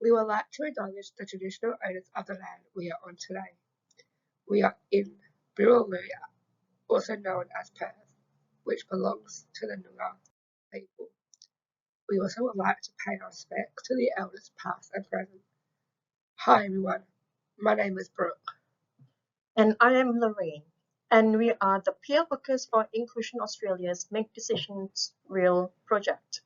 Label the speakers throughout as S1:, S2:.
S1: We would like to acknowledge the traditional owners of the land we are on today. We are in Brooke, also known as Perth, which belongs to the Noongar people. We also would like to pay our respects to the elders past and present. Hi everyone, my name is Brooke.
S2: And I am Lorraine, and we are the peer workers for Inclusion Australia's Make Decisions Real project.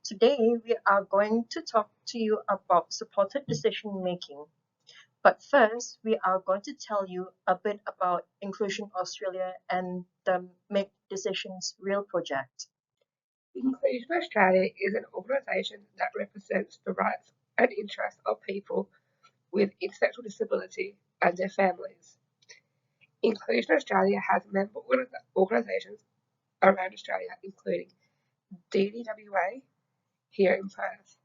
S2: Today, we are going to talk to you about supported decision making. But first, we are going to tell you a bit about Inclusion Australia and the Make Decisions Real project.
S1: Inclusion Australia is an organisation that represents the rights and interests of people with intellectual disability and their families. Inclusion Australia has member organisations around Australia, including DDWA here in Perth.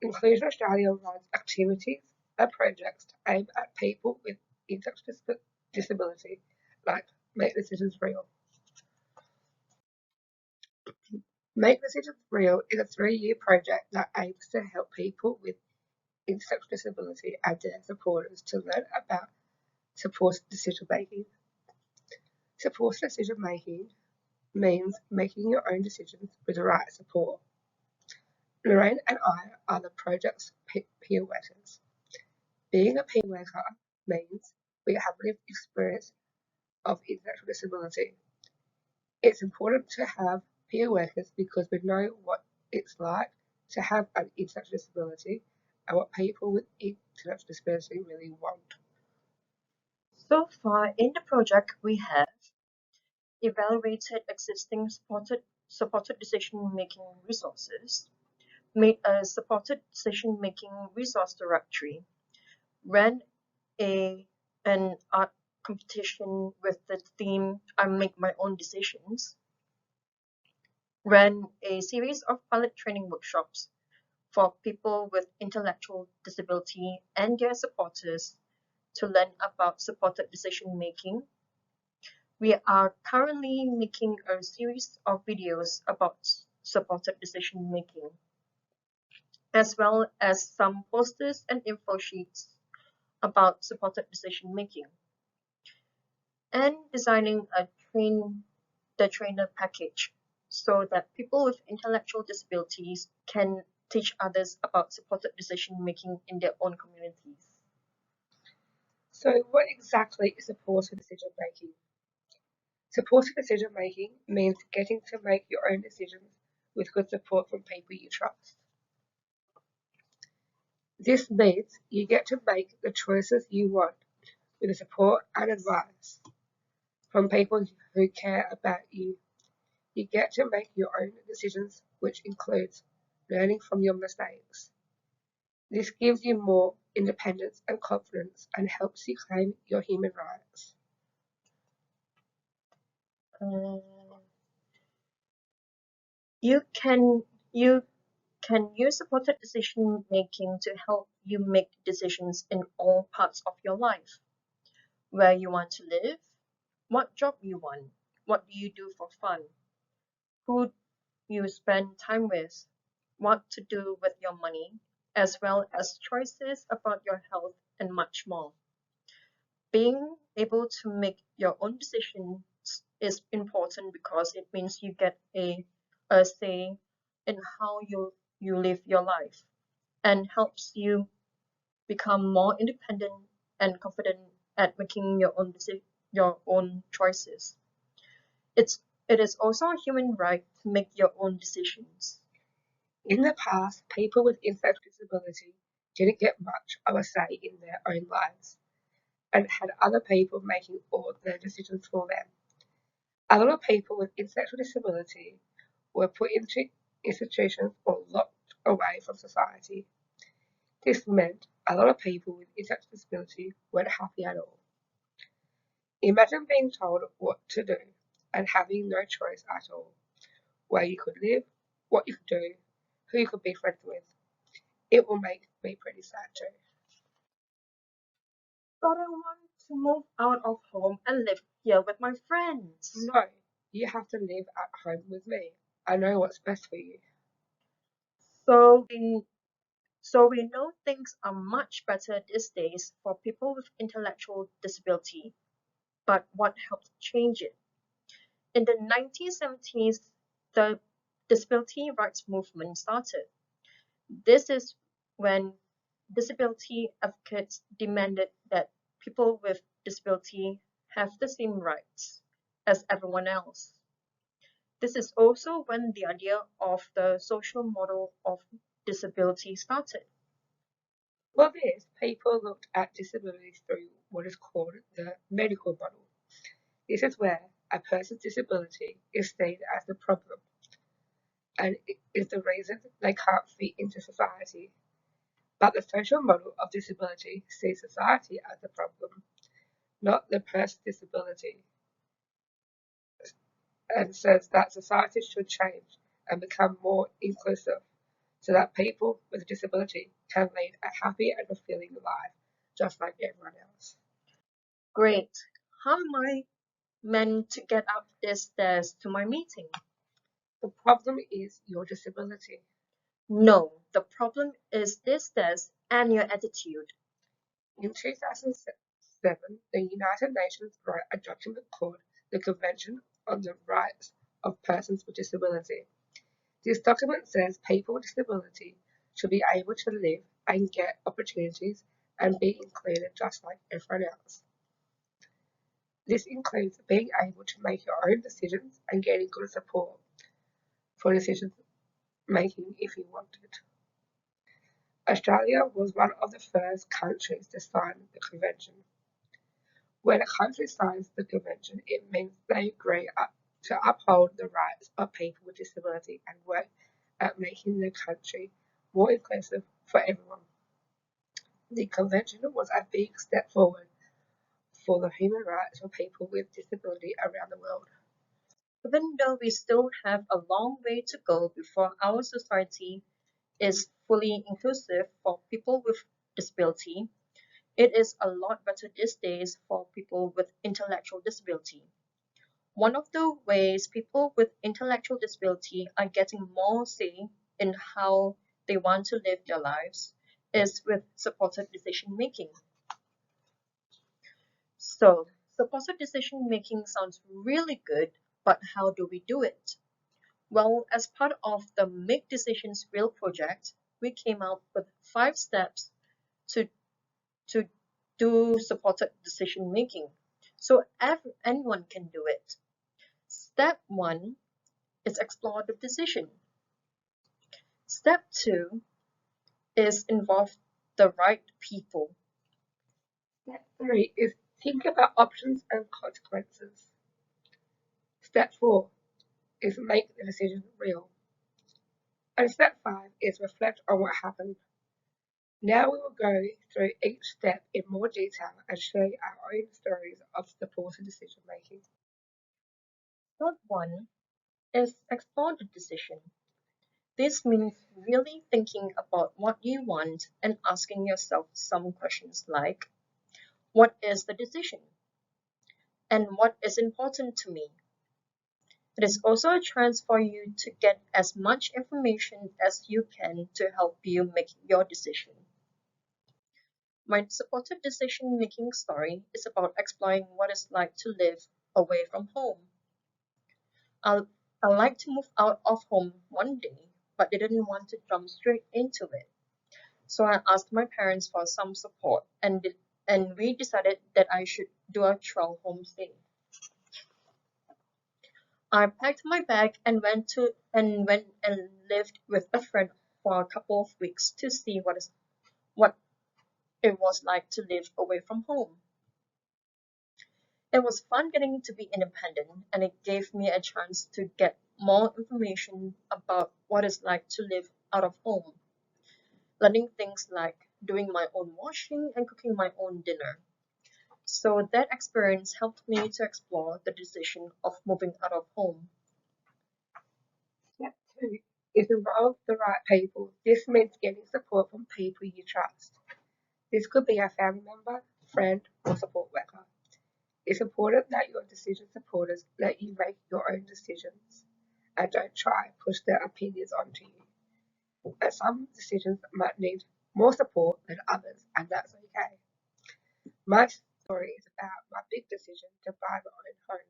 S1: Inclusion Australia runs activities and projects aimed at people with intellectual disability, like Make Decisions Real. Make Decisions Real is a 3-year project that aims to help people with intellectual disability and their supporters to learn about supported decision making. Supported decision making means making your own decisions with the right support. Lorraine and I are the project's peer workers. Being a peer worker means we have lived experience of intellectual disability. It's important to have peer workers because we know what it's like to have an intellectual disability and what people with intellectual disability really want.
S2: So far in the project, we have evaluated existing supported decision making resources, made a supported decision making resource directory, ran an art competition with the theme I make my own decisions, ran a series of pilot training workshops for people with intellectual disability and their supporters to learn about supported decision making. We are currently making a series of videos about supported decision making, as well as some posters and info sheets about supported decision making, and designing the trainer package so that people with intellectual disabilities can teach others about supported decision making in their own communities.
S1: So, what exactly is supported decision making? Supported decision making means getting to make your own decisions with good support from people you trust. This means you get to make the choices you want with the support and advice from people who care about you. You get to make your own decisions, which includes learning from your mistakes. This gives you more independence and confidence and helps you claim your human rights.
S2: Uh, you can you can use supported decision making to help you make decisions in all parts of your life. Where you want to live, what job you want, what do you do for fun, who you spend time with, what to do with your money, as well as choices about your health and much more. Being able to make your own decisions is important because it means you get a say in how you live your life and helps you become more independent and confident at making your own choices. It is also a human right to make your own decisions.
S1: In the past, people with intellectual disability didn't get much of a say in their own lives and had other people making all their decisions for them. A lot of people with intellectual disability were put into institutions or locked away from society. This meant a lot of people with intellectual disability weren't happy at all. Imagine being told what to do and having no choice at all, where you could live, what you could do, who you could be friends with. It will make me pretty sad too.
S2: But I want to move out of home and live here with my friends.
S1: No, you have to live at home with me. I know what's best for you.
S2: So we So we know things are much better these days for people with intellectual disability, but what helped change it? In the 1970s, the disability rights movement started. This is when disability advocates demanded that people with disability have the same rights as everyone else. This is also when the idea of the social model of disability started.
S1: For this, people looked at disabilities through what is called the medical model. This is where a person's disability is seen as the problem and is the reason they can't fit into society. But the social model of disability sees society as the problem, not the person's disability, and says that society should change and become more inclusive so that people with a disability can lead a happy and fulfilling life just like everyone else.
S2: Great. How am I meant to get up these stairs to my meeting?
S1: The problem is your disability.
S2: No, the problem is these stairs and your attitude.
S1: In 2007, the United Nations wrote a document called the Convention on the Rights of Persons with Disability. This document says people with disability should be able to live and get opportunities and be included just like everyone else. This includes being able to make your own decisions and getting good support for decision making if you wanted. Australia was one of the first countries to sign the convention. When a country signs the convention, it means they agree to uphold the rights of people with disability and work at making the country more inclusive for everyone. The convention was a big step forward for the human rights of people with disability around the world.
S2: Even though we still have a long way to go before our society is fully inclusive for people with disability, it is a lot better these days for people with intellectual disability. One of the ways people with intellectual disability are getting more say in how they want to live their lives is with supported decision making. So, supported decision making sounds really good, but how do we do it? Well, as part of the Make Decisions Real project, we came up with 5 steps to, to do supported decision making. So anyone can do it. Step 1 is explore the decision. Step 2 is involve the right people.
S1: Step 3 is think about options and consequences. Step 4 is make the decision real. And step 5 is reflect on what happened. Now we will go through each step in more detail and share our own stories of supported decision making.
S2: Step 1 is explore the decision. This means really thinking about what you want and asking yourself some questions like, what is the decision? And what is important to me? It is also a chance for you to get as much information as you can to help you make your decision. My supported decision making story is about exploring what it's like to live away from home. I I like to move out of home one day, but didn't want to jump straight into it. So I asked my parents for some support and we decided that I should do a trial homestay. I packed my bag and went and lived with a friend for a couple of weeks to see what it was like to live away from home. It was fun getting to be independent and it gave me a chance to get more information about what it's like to live out of home, learning things like doing my own washing and cooking my own dinner. So that experience helped me to explore the decision of moving out of home.
S1: Step 2 is involve the right people. This means getting support from people you trust. This could be a family member, friend, or support worker. It's important that your decision supporters let you make your own decisions and don't try to push their opinions onto you. And some decisions might need more support than others, and that's okay. My story is about my big decision to buy my own home.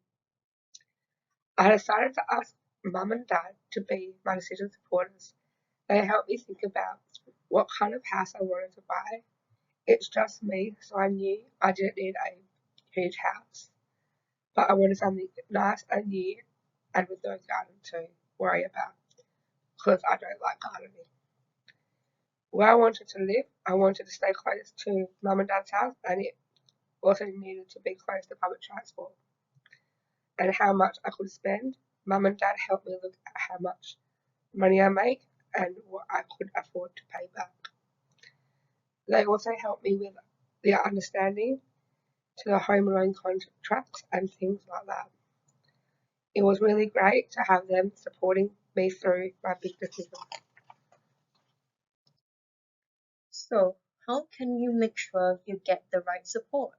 S1: I decided to ask mum and dad to be my decision supporters. They helped me think about what kind of house I wanted to buy. It's just me, so I knew I didn't need a huge house, but I wanted something nice and new and with no garden to worry about because I don't like gardening. Where I wanted to live, I wanted to stay close to mum and dad's house, and it also needed to be close to public transport. And how much I could spend, mum and dad helped me look at how much money I make and what I could afford to pay back. They also helped me with the understanding to the home loan contracts and things like that. It was really great to have them supporting me through my big decisions.
S2: So, how can you make sure you get the right support?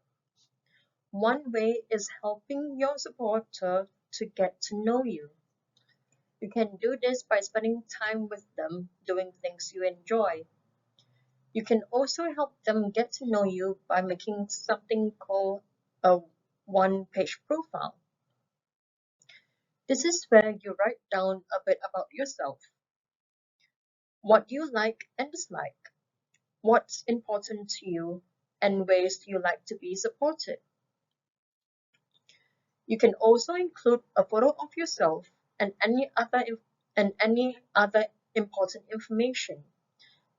S2: One way is helping your supporter to get to know you. You can do this by spending time with them doing things you enjoy. You can also help them get to know you by making something called a one-page profile. This is where you write down a bit about yourself, what you like and dislike, what's important to you, and ways you like to be supported. You can also include a photo of yourself and any other important information,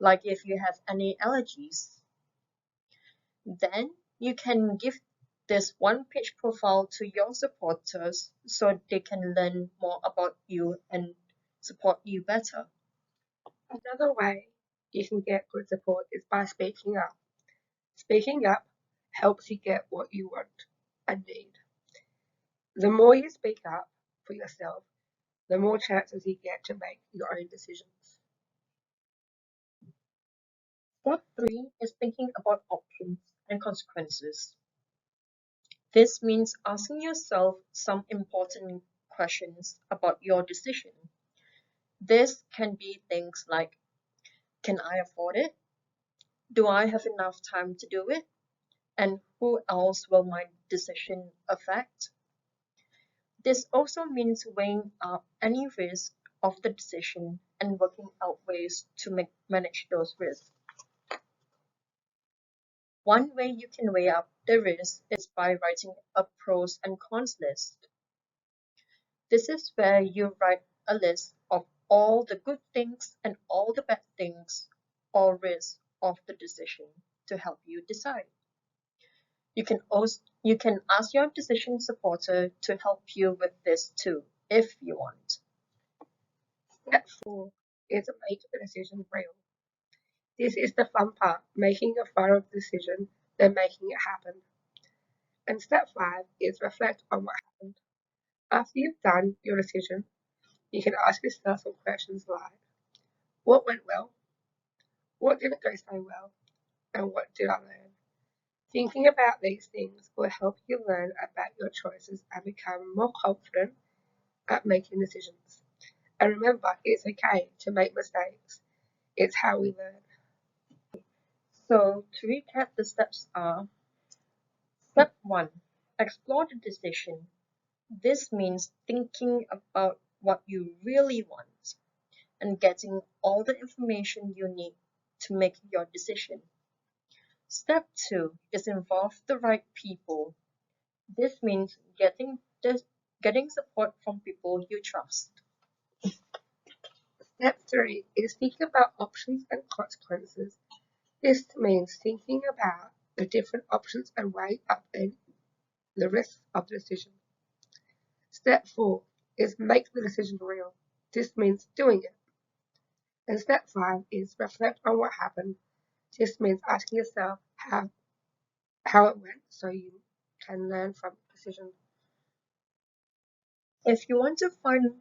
S2: like if you have any allergies. Then you can give this one-page profile to your supporters so they can learn more about you and support you better.
S1: Another way you can get good support is by speaking up. Speaking up helps you get what you want and need. The more you speak up for yourself, the more chances you get to make your own decisions.
S2: Step 3 is thinking about options and consequences. This means asking yourself some important questions about your decision. This can be things like, can I afford it? Do I have enough time to do it? And who else will my decision affect? This also means weighing up any risk of the decision and working out ways to manage those risks. One way you can weigh up the risk is by writing a pros and cons list. This is where you write a list of all the good things and all the bad things or risks of the decision to help you decide. You can ask your decision supporter to help you with this too, if you want.
S1: Step 4 is make the decision real. This is the fun part, making a final decision, then making it happen. And step 5 is reflect on what happened. After you've done your decision, you can ask yourself some questions like, what went well? What didn't go so well? And what did I learn? Thinking about these things will help you learn about your choices and become more confident at making decisions. And remember, it's okay to make mistakes. It's how we learn.
S2: So, to recap, the steps are: Step 1, explore the decision. This means thinking about what you really want and getting all the information you need to make your decision. Step 2 is involve the right people. This means getting support from people you trust.
S1: Step 3 is think about options and consequences. This means thinking about the different options and weighing up the risks of the decision. Step 4 is make the decision real. This means doing it. And step 5 is reflect on what happened. This means asking yourself how it went so you can learn from the decision.
S2: If you want to find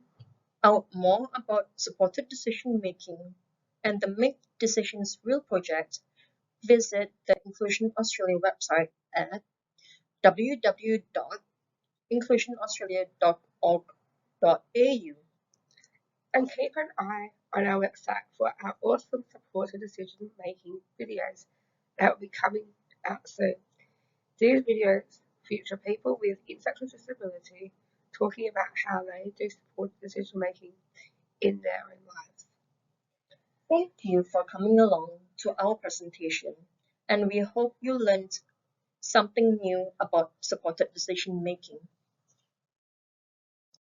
S2: out more about supported decision making and the Make Decisions Real project, visit the Inclusion Australia website at www.inclusionaustralia.org.au.
S1: And keep an eye on our website for our awesome supported decision making videos that will be coming out soon. These videos feature people with intellectual disability talking about how they do supported decision making in their own lives.
S2: Thank you for coming along to our presentation, and we hope you learned something new about supported decision making.